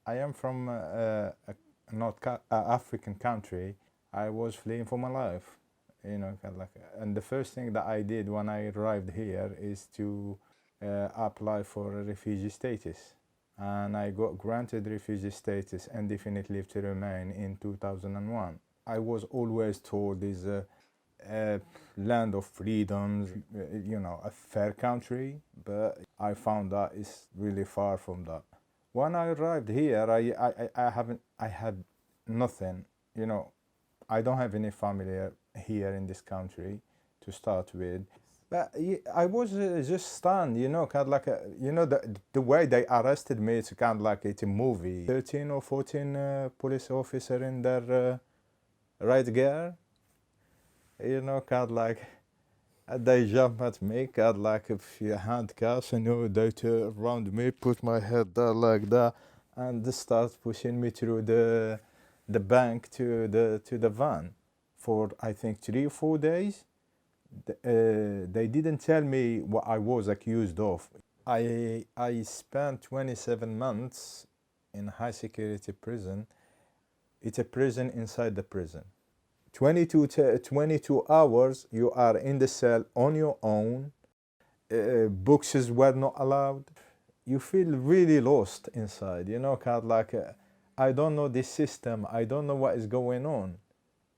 I am from a North African country. I was fleeing for my life, kind of like. And the first thing that I did when I arrived here is to apply for a refugee status, and I got granted refugee status and definite leave to remain in 2001. I was always told is a land of freedoms, a fair country, but I found that it's really far from that. When I arrived here, I had nothing, I don't have any family here in this country to start with. But I was just stunned, kind of like, the way they arrested me, it's kind of like it's a movie. 13 or 14 police officer in their right gear, kind of like, they jump at me, kind of like a few handcuffs, they turn around me, put my head there like that, and they start pushing me through the bank to the van for I think 3 or 4 days. They didn't tell me what I was accused of. I spent 27 months in high security prison. It's a prison inside the prison. 22 hours you are in the cell on your own. Books were not allowed. You feel really lost inside, kind of like, I don't know this system, I don't know what is going on.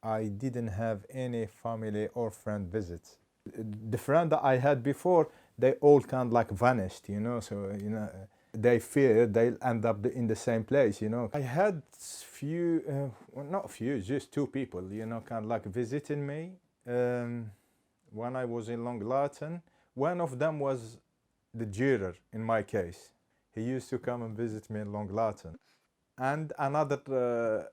I didn't have any family or friend visits. The friend that I had before, they all kind of like vanished, so, they fear they'll end up in the same place, I had few, not few, just 2 people, kind of like visiting me when I was in Long Latin. One of them was the juror in my case. He used to come and visit me in Long Latin. And another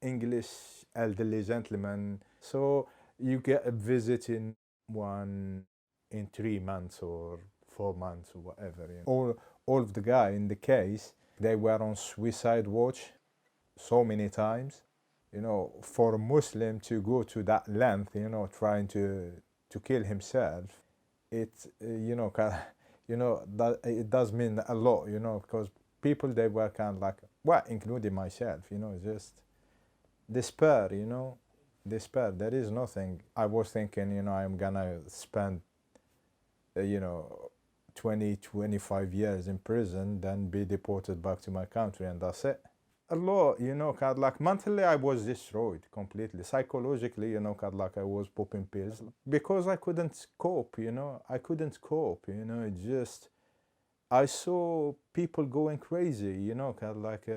English elderly gentleman. So you get a visit in 3 months or 4 months or whatever. All of the guys in the case, they were on suicide watch so many times. For a Muslim to go to that length, trying to kill himself, it that it does mean a lot, because people, they were kind of like, well, including myself, just despair, despair. There is nothing. I was thinking, I'm gonna spend 20-25 years in prison, then be deported back to my country, and that's it. A lot, kind of like, mentally I was destroyed completely. Psychologically, kind of like, I was popping pills because I couldn't cope, I couldn't cope, it just, I saw people going crazy, kind of like,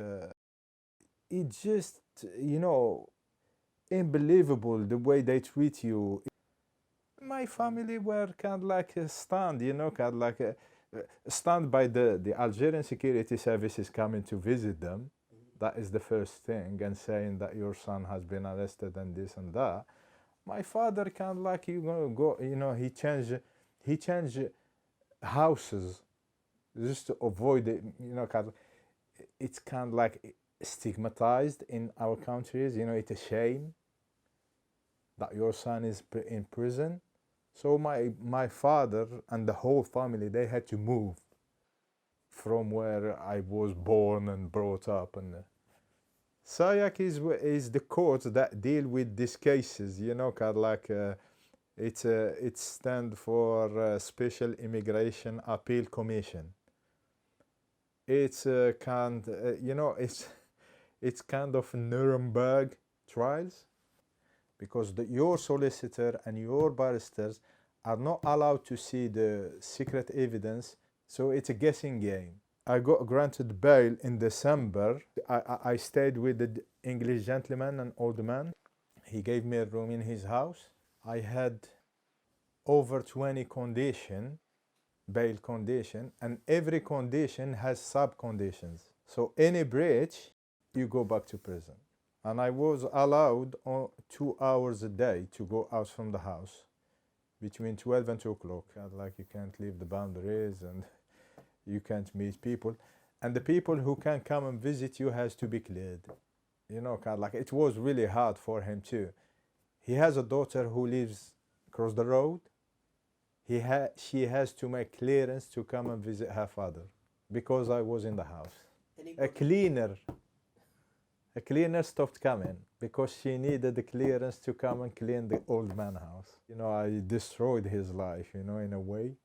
it just, unbelievable the way they treat you. My family were kind of like stunned, kind of like stunned by the Algerian security services coming to visit them. That is the first thing, and saying that your son has been arrested and this and that. My father kind of like, he changed houses just to avoid it, kind of, it's kind of like stigmatized in our countries, it's a shame that your son is in prison. So my father and the whole family, they had to move from where I was born and brought up. And SAYAC is the court that deal with these cases, kind of like, it stands for Special Immigration Appeal Commission. It's it's kind of Nuremberg trials, because your solicitor and your barristers are not allowed to see the secret evidence, so it's a guessing game. I got granted bail in December. I stayed with the English gentleman, an old man. He gave me a room in his house. I had over 20 bail condition, and every condition has sub-conditions. So any breach, you go back to prison. And I was allowed 2 hours a day to go out from the house between 12 and 2 o'clock. Like, you can't leave the boundaries and you can't meet people. And the people who can come and visit you has to be cleared. Kind of like, it was really hard for him too. He has a daughter who lives across the road. She has to make clearance to come and visit her father because I was in the house. a cleaner. A cleaner stopped coming because she needed the clearance to come and clean the old man house. You know, I destroyed his life, you know, in a way.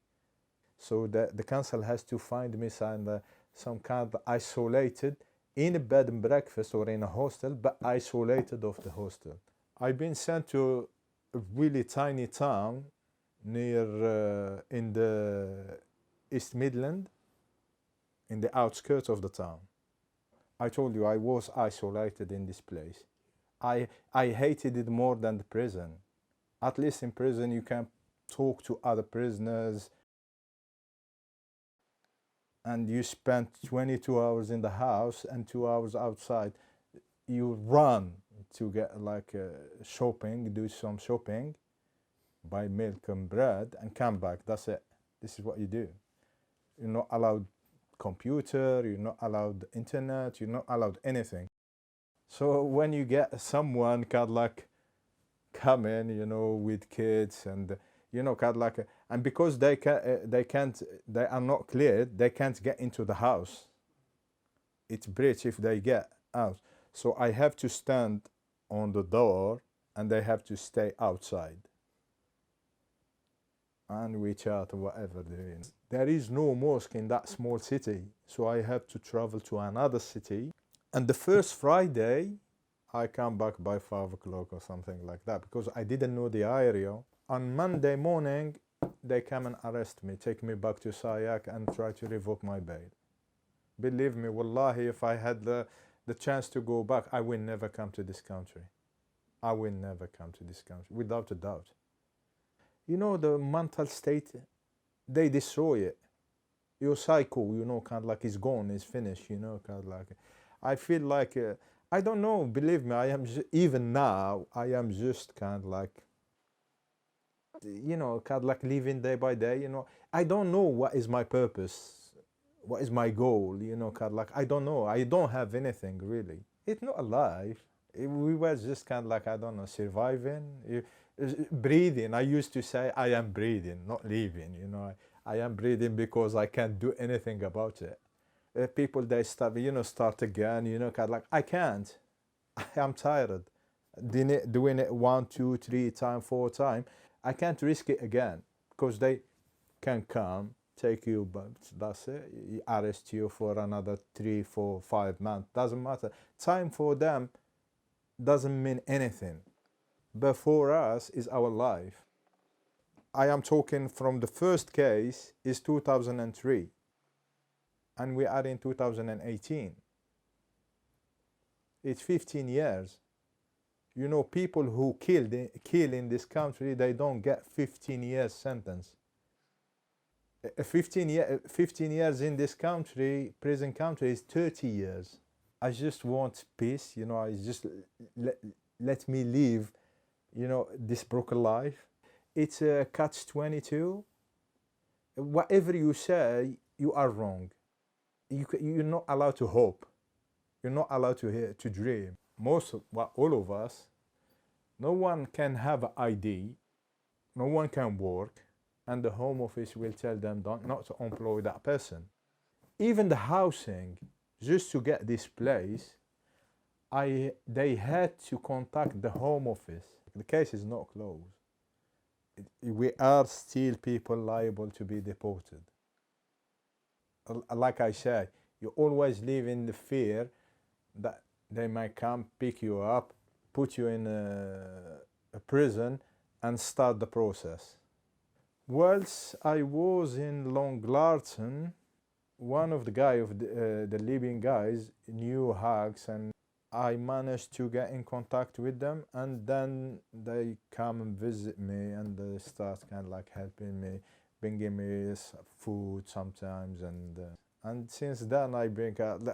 So the council has to find me some kind of isolated in a bed and breakfast or in a hostel, but isolated of the hostel. I've been sent to a really tiny town near in the East Midland, in the outskirts of the town. I told you I was isolated in this place. I hated it more than the prison. At least in prison you can talk to other prisoners, and you spend 22 hours in the house and 2 hours outside. You run to get like shopping, do some shopping, buy milk and bread and come back. That's it. This is what you do. You're not allowed computer, you're not allowed internet, you're not allowed anything. So when you get someone kind of like come in, you know, with kids and, you know, kind of like, and because they are not cleared, they can't get into the house. It's breach if they get out. So I have to stand on the door and they have to stay outside. And we chat or whatever they're in. There is no mosque in that small city, so I have to travel to another city. And the first Friday, I come back by 5 o'clock or something like that because I didn't know the area. On Monday morning, they come and arrest me, take me back to Sayak and try to revoke my bail. Believe me, wallahi, if I had the chance to go back, I will never come to this country. I will never come to this country, without a doubt. You know, the mental state, they destroy it. Your psycho, you know, kind of like it's gone, it's finished, you know, kind of like. I feel like, I don't know, believe me, even now, I am just kind of like, you know, kind of like living day by day, you know. I don't know what is my purpose, what is my goal, you know, kind of like, I don't know. I don't have anything, really. It's not a life. We were just kind of like, I don't know, surviving. Breathing. I used to say I am breathing, not living, you know. I am breathing because I can't do anything about it. People, they start again, you know, kind of like, I can't. I am tired. Doing it 1, 2, 3 times, 4 times. I can't risk it again because they can come, take you, but that's it. Arrest you for another 3, 4, 5 months. Doesn't matter. Time for them doesn't mean anything. But for us is our life. I am talking from the first case is 2003 and we are in 2018. It's 15 years. You know, people who kill in this country, they don't get 15 years sentence. 15 years in this country, prison country, is 30 years. I just want peace, you know. I just let me live, you know, this broken life. It's a catch-22. Whatever you say, you are wrong. You're not allowed to hope. You're not allowed to dream. All of us, no one can have an ID, no one can work, and the Home Office will tell them not to employ that person. Even the housing, just to get this place, they had to contact the Home Office. The case is not closed. We are still people liable to be deported. Like I said, you always live in the fear that they might come pick you up, put you in a prison and start the process. Whilst I was in Long Larton, one of the Libyan guys knew HHUGS, and I managed to get in contact with them, and then they come and visit me and they start kind of like helping me, bringing me food sometimes, and since then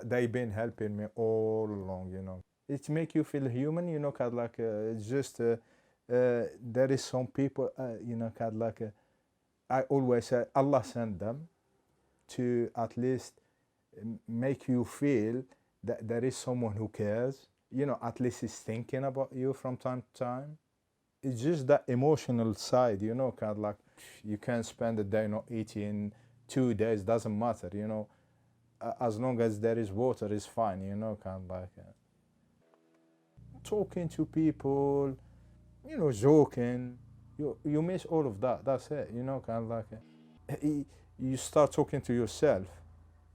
they've been helping me all along, you know. It make you feel human, you know, kind of like it's just there is some people, you know, kind of like I always say Allah sent them to at least make you feel that there is someone who cares, you know, at least is thinking about you from time to time. It's just that emotional side, you know, kind of like you can spend a day not eating, 2 days, doesn't matter, you know. as long as there is water is fine, you know, kind of like talking to people, you know, joking. You miss all of that. That's it, you know, kind of like you start talking to yourself,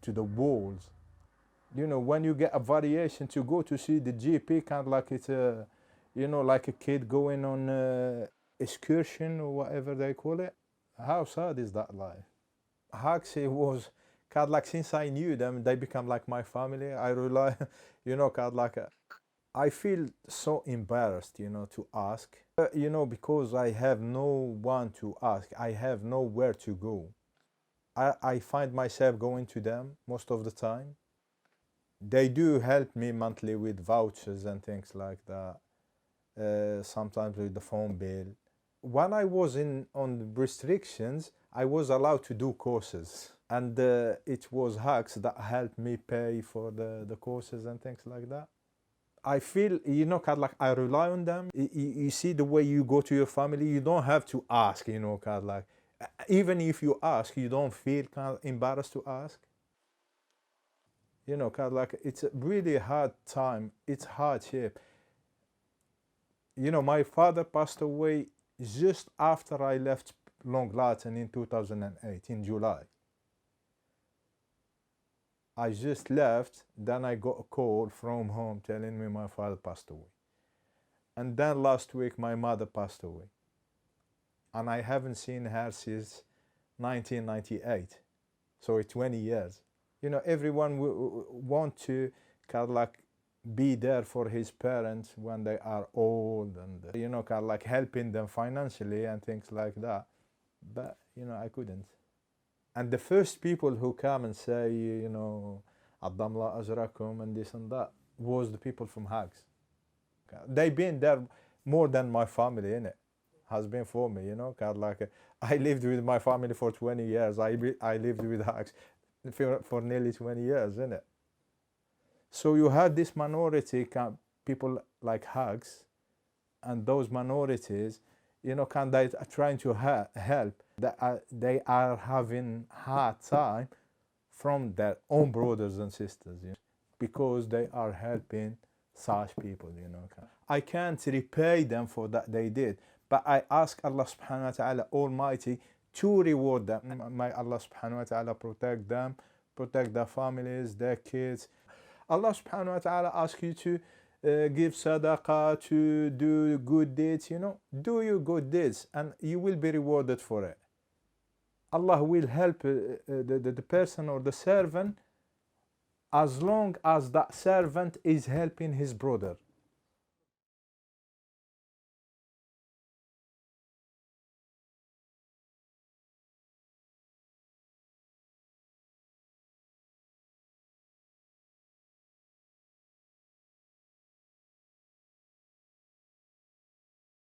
to the walls. You know, when you get a variation to go to see the GP, kind of like it's a, you know, like a kid going on excursion or whatever they call it. How sad is that life? HHUGS was kind of like, since I knew them, they become like my family. I rely, you know, kind of like I feel so embarrassed, you know, to ask, you know, because I have no one to ask. I have nowhere to go. I find myself going to them most of the time. They do help me monthly with vouchers and things like that. Sometimes with the phone bill. When I was in on restrictions, I was allowed to do courses, and it was HHUGS that helped me pay for the courses and things like that. I feel, you know, kind of like I rely on them. You see the way you go to your family, you don't have to ask, you know, kind of like, even if you ask, you don't feel kind of embarrassed to ask. You know, kind of like it's a really hard time. It's hardship. You know, my father passed away just after I left Long Latin in 2008, in July. I just left, then I got a call from home telling me my father passed away. And then last week my mother passed away. And I haven't seen her since 1998. So it's 20 years. You know, everyone want to kind of like be there for his parents when they are old, and you know, kind of like helping them financially and things like that. But you know, I couldn't. And the first people who come and say, you know, Adamla Ajrakum and this and that, was the people from HHUGS. They've been there more than my family, innit? Has been for me, you know, kind of like I lived with my family for 20 years. I lived with HHUGS for nearly 20 years, innit? So you had this minority people like HHUGS, and those minorities, you know, they are trying to help. They are having hard time from their own brothers and sisters, you know, because they are helping such people, you know. I can't repay them for that they did, but I ask Allah subhanahu wa ta'ala Almighty to reward them. May Allah subhanahu wa ta'ala protect them, protect their families, their kids. Allah subhanahu wa ta'ala asks you to give sadaqah, to do good deeds, you know. Do your good deeds and you will be rewarded for it. Allah will help the person or the servant as long as that servant is helping his brother.